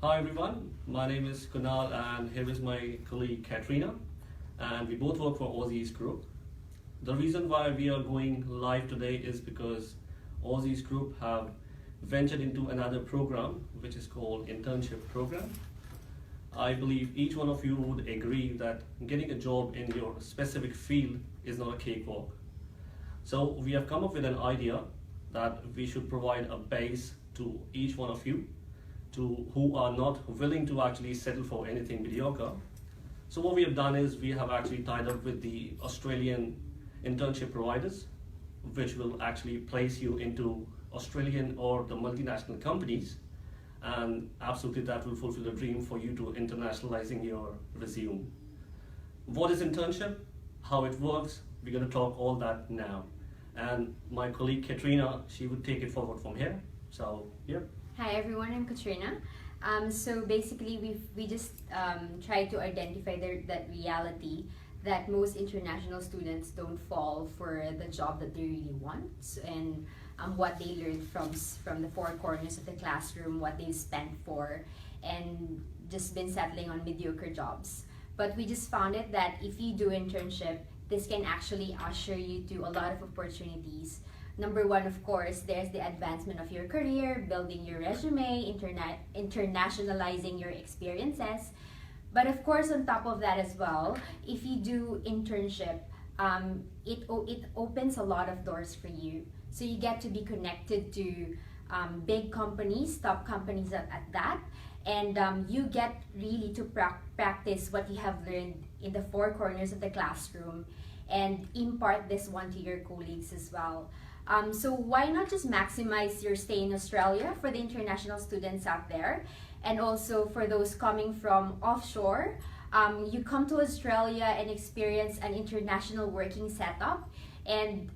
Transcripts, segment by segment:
Hi everyone, my name is Kunal and here is my colleague Katrina, and we both work for Aussies Group. The reason why we are going live today is because Aussies Group have ventured into another program which is called internship program. I believe each one of you would agree that getting a job in your specific field is not a cakewalk. So we have come up with an idea that we should provide a base to each one of you to who are not willing to actually settle for anything mediocre. So what we have done is we have actually tied up with the Australian internship providers, which will actually place you into Australian or the multinational companies, and absolutely that will fulfill a dream for you to internationalizing your resume. What is internship? How it works? We're going to talk all that now. And my colleague Katrina, she would take it forward from here. So, yeah. Hi everyone, I'm Katrina. So basically, we just try to identify that reality that most international students don't fall for the job that they really want, and what they learned from the four corners of the classroom, what they've spent for, and just been settling on mediocre jobs. But we just found it that if you do internship, this can actually usher you to a lot of opportunities. Number one, of course, there's the advancement of your career, building your resume, internationalizing your experiences. But of course, on top of that as well, if you do internship, it opens a lot of doors for you. So you get to be connected to big companies, top companies at that, and you get really to practice what you have learned in the four corners of the classroom and impart this one to your colleagues as well. So why not just maximize your stay in Australia for the international students out there, and also for those coming from offshore. You come to Australia and experience an international working setup, and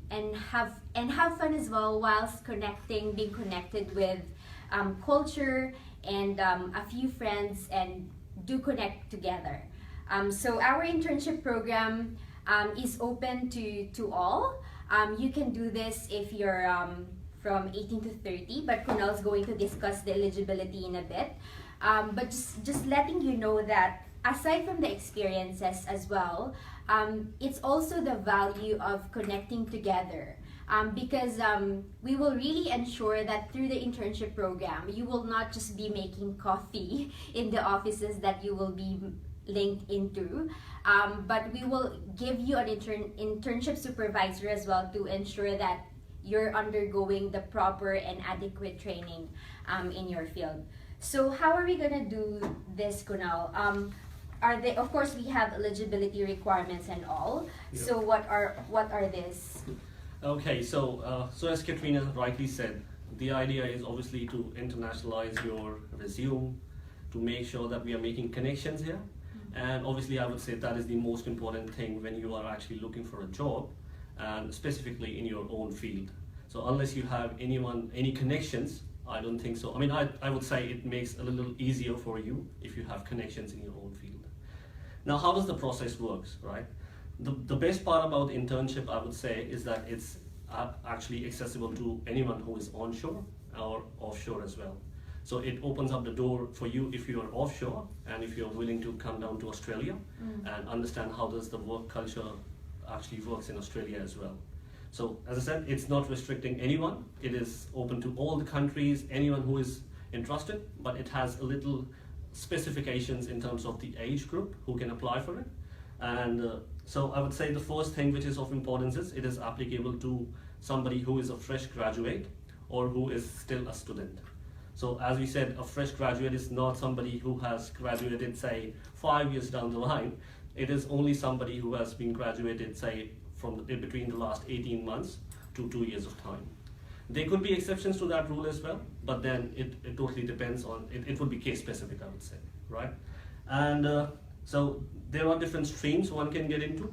have fun as well whilst being connected with culture and a few friends, and do connect together. So our internship program is open to all. You can do this if you're from 18 to 30, but Kunal's going to discuss the eligibility in a bit. But just letting you know that aside from the experiences as well, it's also the value of connecting together. Because we will really ensure that through the internship program, you will not just be making coffee in the offices that you will be linked into, but we will give you an internship supervisor as well to ensure that you're undergoing the proper and adequate training in your field. So how are we gonna do this, Kunal? Of course, we have eligibility requirements and all. Yeah. So what are these? Okay, so as Katrina rightly said, the idea is obviously to internationalize your resume, to make sure that we are making connections here. And obviously I would say that is the most important thing when you are actually looking for a job, and specifically in your own field. So unless you have any connections, I don't think so. I mean, I would say it makes it a little easier for you if you have connections in your own field. Now, how does the process works, right? The best part about internship, I would say, is that it's actually accessible to anyone who is onshore or offshore as well. So it opens up the door for you if you are offshore and if you're willing to come down to Australia and understand how does the work culture actually works in Australia as well. So as I said, it's not restricting anyone. It is open to all the countries, anyone who is interested, but it has a little specifications in terms of the age group who can apply for it. And so I would say the first thing which is of importance is it is applicable to somebody who is a fresh graduate or who is still a student. So as we said, a fresh graduate is not somebody who has graduated, say, 5 years down the line. It is only somebody who has been graduated, say, between the last 18 months to 2 years of time. There could be exceptions to that rule as well, but then it totally depends on, it would be case specific, I would say, right? And so there are different streams one can get into.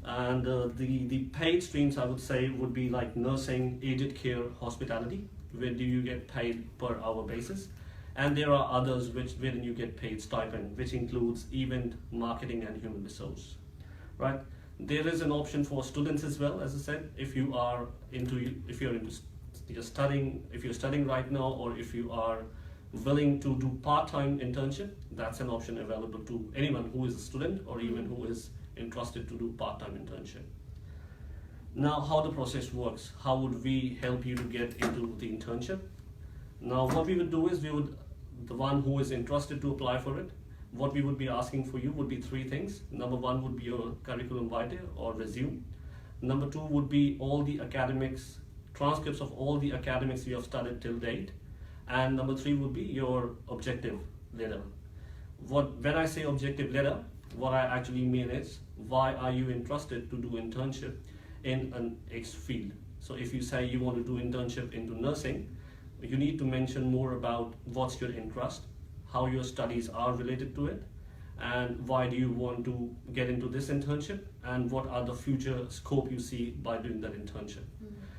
And the paid streams, I would say, would be like nursing, aged care, hospitality, where do you get paid per hour basis. And there are others wherein you get paid stipend, which includes event, marketing, and human resource, right? There is an option for students as well, as I said, if you're studying right now, or if you are willing to do part-time internship, that's an option available to anyone who is a student or even who is interested to do part-time internship. Now, how the process works, how would we help you to get into the internship? Now, what we would do is the one who is interested to apply for it, what we would be asking for you would be three things. Number one would be your curriculum vitae or resume. Number two would be all the academics, transcripts of all the academics you have studied till date. And number three would be your objective letter. When I say objective letter, what I actually mean is, why are you interested to do internship in an X field? So if you say you want to do internship into nursing, you need to mention more about what's your interest, how your studies are related to it, and why do you want to get into this internship, and what are the future scope you see by doing that internship.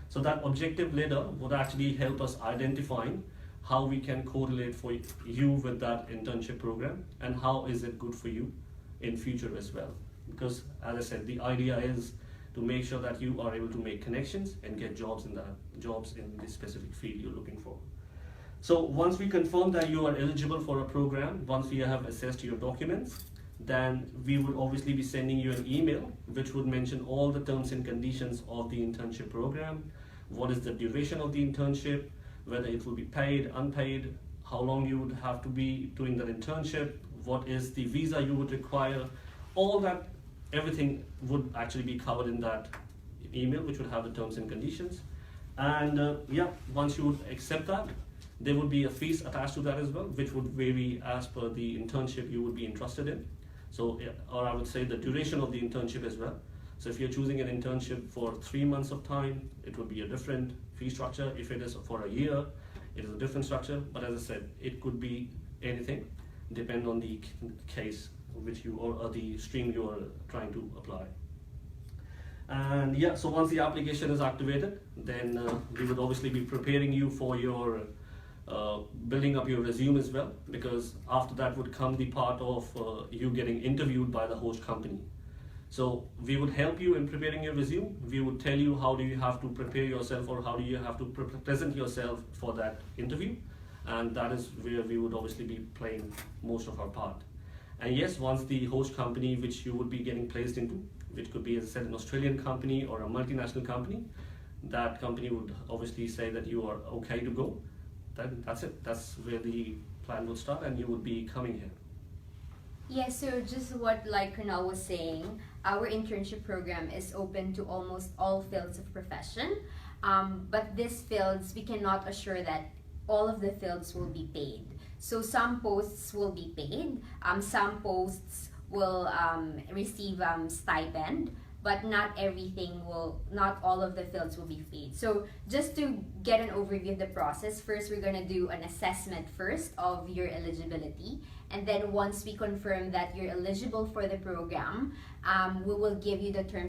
So that objective letter would actually help us identifying how we can correlate for you with that internship program and how is it good for you in future as well. Because as I said, the idea is to make sure that you are able to make connections and get jobs in the specific field you're looking for. So once we confirm that you are eligible for a program, once we have assessed your documents, then we would obviously be sending you an email which would mention all the terms and conditions of the internship program, what is the duration of the internship, whether it will be paid, unpaid, how long you would have to be doing that internship, what is the visa you would require, all that, everything would actually be covered in that email, which would have the terms and conditions. And once you would accept that, there would be a fees attached to that as well, which would vary as per the internship you would be interested in. So, or I would say the duration of the internship as well. So if you're choosing an internship for 3 months of time, it would be a different fee structure. If it is for a year, it is a different structure. But as I said, it could be anything, depending on the case which you or the stream you are trying to apply. And so once the application is activated, then we would obviously be preparing you for your building up your resume as well, because after that would come the part of you getting interviewed by the host company. So we would help you in preparing your resume. We would tell you how do you have to prepare yourself or how do you have to present yourself for that interview, and that is where we would obviously be playing most of our part. And yes, once the host company which you would be getting placed into, which could be, as I said, an Australian company or a multinational company, that company would obviously say that you are okay to go. Then that's it. That's where the plan would start, and you would be coming here. Yeah, so just what like Kunal was saying, our internship program is open to almost all fields of profession, but these fields, we cannot assure that all of the fields will be paid. So some posts will be paid, some posts will receive stipend, but not all of the fields will be paid. So just to get an overview of the process, first we're gonna do an assessment first of your eligibility. And then once we confirm that you're eligible for the program, we will give you the terms